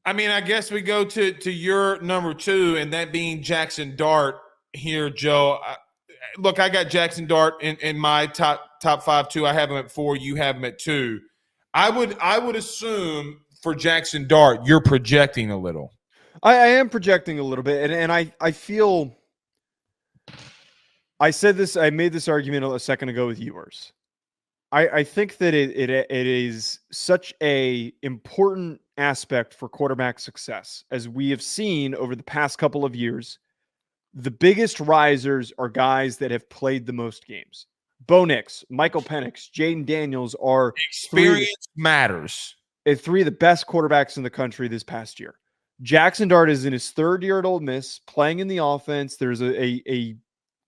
I mean, I guess we go to your number two, and that being Jaxson Dart here, Joe. Look, I got Jaxson Dart in my top five too. I have him at 4. You have him at 2. I would assume for Jaxson Dart, you're projecting a little. I am projecting a little bit, and I feel I said this. I made this argument a second ago with yours. I think that it is such a important aspect for quarterback success, as we have seen over the past couple of years. The biggest risers are guys that have played the most games. Bo Nix, Michael Penix, Jaden Daniels are experience matters. 3 of the best quarterbacks in the country this past year. Jaxson Dart is in his 3rd year at Ole Miss, playing in the offense. There's a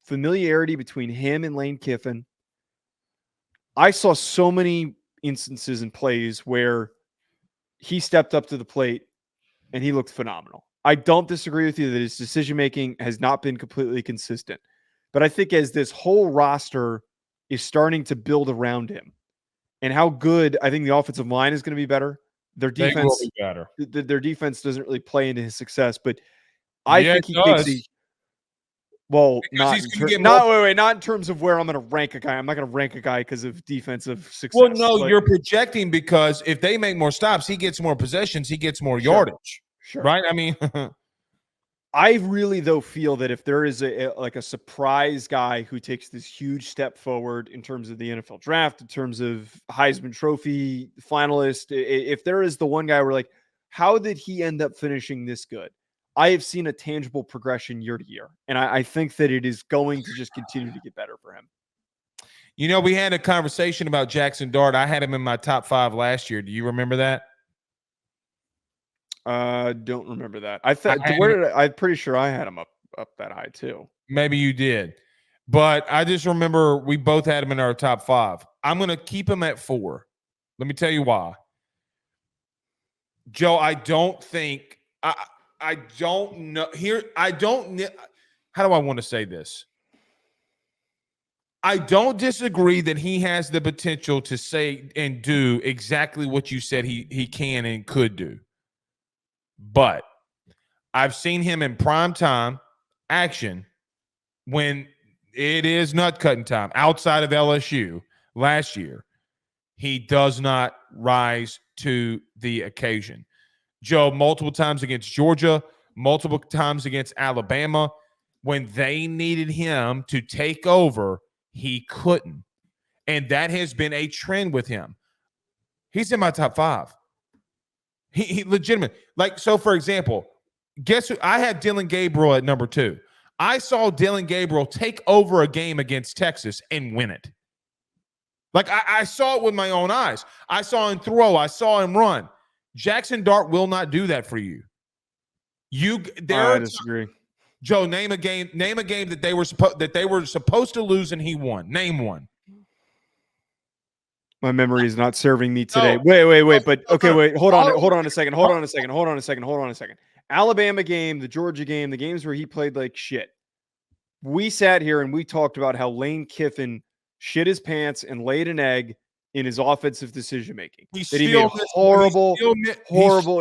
familiarity between him and Lane Kiffin. I saw so many instances and plays where he stepped up to the plate and he looked phenomenal. I don't disagree with you that his decision-making has not been completely consistent. But I think as this whole roster is starting to build around him and how good I think the offensive line is going to be better. Their defense will be better. Their defense doesn't really play into his success, but I think he takes not in terms of where I'm going to rank a guy. I'm not going to rank a guy because of defensive success. Well, no, you're projecting because if they make more stops, he gets more possessions, he gets more yardage. Sure. Right? I mean, I really, though, feel that if there is a surprise guy who takes this huge step forward in terms of the NFL draft, in terms of Heisman Trophy finalist, if there is the one guy where how did he end up finishing this good? I have seen a tangible progression year to year, and I think that it is going to just continue to get better for him. You know, we had a conversation about Jaxson Dart. I had him in my top 5 last year. Do you remember that? Don't remember that. I'm pretty sure I had him up that high too. Maybe you did, but I just remember we both had him in our top 5. I'm going to keep him at 4. Let me tell you why. Joe, I don't think I don't know here. How do I want to say this? I don't disagree that he has the potential to say and do exactly what you said he can and could do. But I've seen him in prime time action when it is nut cutting time outside of LSU last year. He does not rise to the occasion. Joe, multiple times against Georgia, multiple times against Alabama, when they needed him to take over, he couldn't. And that has been a trend with him. He's in my top 5. He legitimate. So for example, guess who? I had Dylan Gabriel at number 2. I saw Dylan Gabriel take over a game against Texas and win it. I saw it with my own eyes. I saw him throw. I saw him run. Jaxson Dart will not do that for you. I disagree. Joe, name a game that they were supposed to lose and he won. Name one. My memory is not serving me today. Wait. But okay, wait. Hold on a second. Alabama game, the Georgia game, the games where he played like shit. We sat here and we talked about how Lane Kiffin shit his pants and laid an egg in his offensive decision making. That he made horrible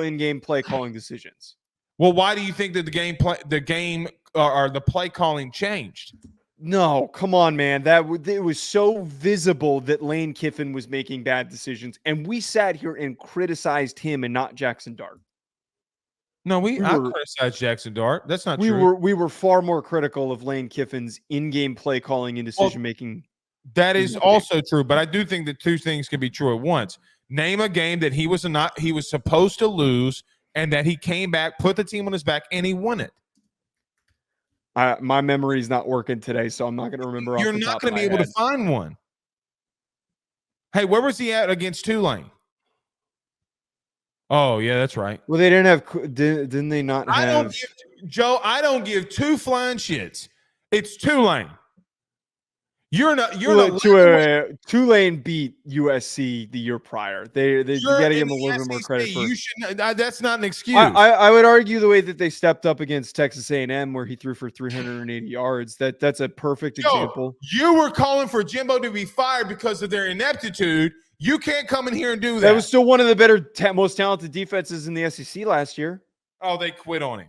in-game play calling decisions. Well, why do you think that the play calling changed? No, come on, man. It was so visible that Lane Kiffin was making bad decisions, and we sat here and criticized him and not Jaxson Dart. No, I criticized Jaxson Dart. That's not true. We were far more critical of Lane Kiffin's in-game play calling and decision making. That is also true, but I do think that two things can be true at once. Name a game that he was supposed to lose, and that he came back, put the team on his back, and he won it. My memory is not working today, so I'm not going to remember. You're not going to be able to find one. Hey, where was he at against Tulane? Oh, yeah, that's right. Well, they didn't have. Didn't they not have? I don't give 2 flying shits. It's Tulane. Tulane beat USC the year prior. They got to give them a little bit more credit for. That's not an excuse. I would argue the way that they stepped up against Texas A&M, where he threw for 380 yards. That's a perfect example. You were calling for Jimbo to be fired because of their ineptitude. You can't come in here and do that. That was still one of the better, most talented defenses in the SEC last year. Oh, they quit on him.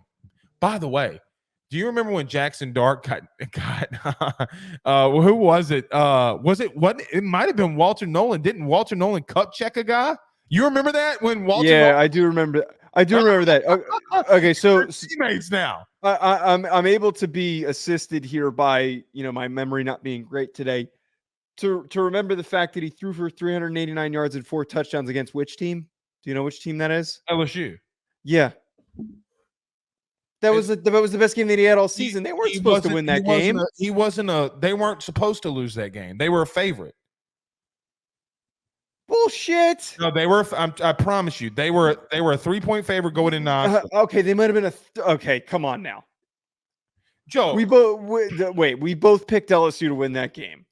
By the way, do you remember when Jaxson Dart got who was it? It might have been Walter Nolan. Didn't Walter Nolan cup check a guy? You remember that when Walter Nolan? I do remember. I do remember that. Okay, so teammates now. I'm able to be assisted here by my memory not being great today to remember the fact that he threw for 389 yards and 4 touchdowns against which team? Do you know which team that is? LSU. Yeah. That was the best game that he had all season. They weren't supposed to win that game. They weren't supposed to lose that game. They were a favorite. Bullshit. No, they were. I promise you, they were a 3-point favorite going in. Okay, they might have been okay, come on now. Joe, we both picked LSU to win that game.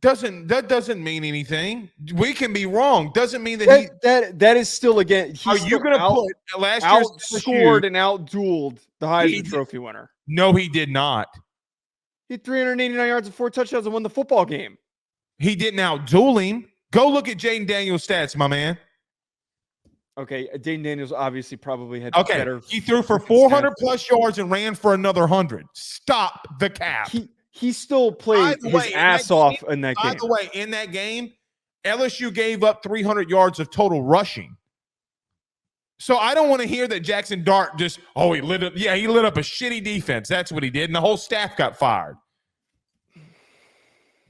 That doesn't mean anything. We can be wrong. Doesn't mean that is still again. Are you going to put last year's outscored and outdueled the Heisman Trophy winner? No, he did not. He had 389 yards and 4 touchdowns and won the football game. He didn't outduel him. Go look at Jaden Daniels' stats, my man. Okay, Jaden Daniels obviously probably had better. He threw for 400 plus yards and ran for another 100. Stop the cap. He still played his ass off in that game. By the way, in that game, LSU gave up 300 yards of total rushing. So I don't want to hear that Jaxson Dart he lit up. Yeah, he lit up a shitty defense. That's what he did, and the whole staff got fired.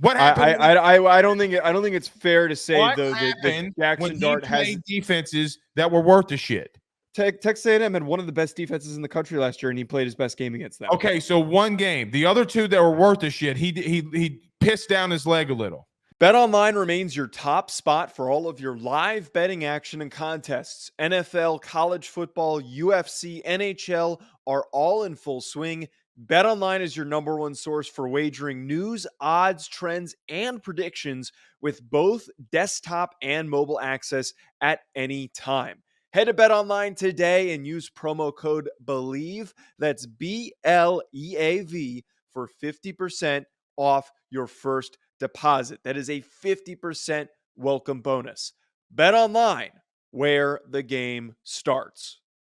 What happened? I don't think it's fair to say though that Jaxson Dart has defenses that were worth the shit. Texas A&M had one of the best defenses in the country last year, and he played his best game against them. Okay, so one game. The other two that were worth the shit, he pissed down his leg a little. BetOnline remains your top spot for all of your live betting action and contests. NFL, college football, UFC, NHL are all in full swing. BetOnline is your #1 source for wagering news, odds, trends, and predictions with both desktop and mobile access at any time. Head to BetOnline today and use promo code BELIEVE, that's BLEAV, for 50% off your first deposit. That is a 50% welcome bonus. BetOnline, where the game starts.